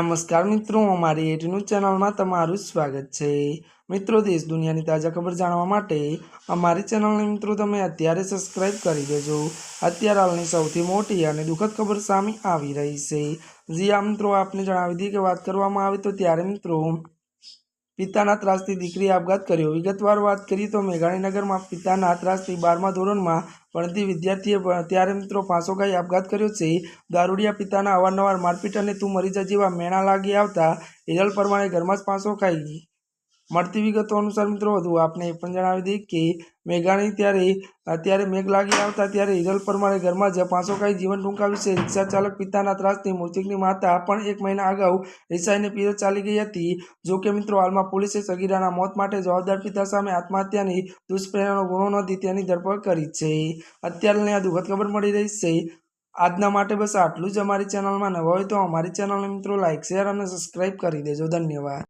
नमस्कार मित्रों, अमारी एट न्यूज चैनल में तमारुं स्वागत है। मित्रों, देश दुनिया की ताजा खबर जाणवा माटे अमारी चैनल ने मित्रों तमे अत्यारे सब्सक्राइब करी देजो। अत्यारे हालनी सौथी मोटी अने दुखद खबर सामे आवी रही है। जी आ मित्रों, आपने जणावी दी के बात करवामां आवे तो त्यारे मित्रों पिताना त्रासथी दीकरीए आपघात कर्यो। विगतवार बात करिए तो मेघाणीनगर में पिताना त्रासथी 12मा धोरणमां भणती विद्यार्थीए त्यारे मित्रों फांसो खाई आपघात कर्यो छे। दारूडिया पिताना अवारनवार मारपीट अने तू मरी जा जेवा मेणा लागी आवता हिरल परमाणे घरमां ज फांसो खाई। મળતી વિગતો અનુસાર મિત્રો વધુ આપને એ પણ જણાવી દઈએ કે મેઘાણી ત્યારે મેઘ લાગી આવતા ત્યારે હિરલ પરમારે ઘરમાં જ ફાંસો ખાઈ જીવન ટૂંકાવ્યું છે। રિક્ષા ચાલક પિતાના ત્રાસથી મૃતકની માતા પણ 1 મહિના અગાઉ રિસાઈને પીર ચાલી ગઈ હતી। જો કે મિત્રો હાલમાં પોલીસે સગીરાના મોત માટે જવાબદાર પિતા સામે આત્મહત્યાની દુષ્પ્રેરણાનો ગુનો નોંધી તેની ધરપકડ કરી છે। અત્યારે આ દુઃખદ ખબર મળી રહી છે। આજના માટે બસ આટલું જ। અમારી ચેનલમાં નવા હોય તો અમારી ચેનલને મિત્રો લાઇક, શેર અને સબસ્ક્રાઇબ કરી દેજો। ધન્યવાદ।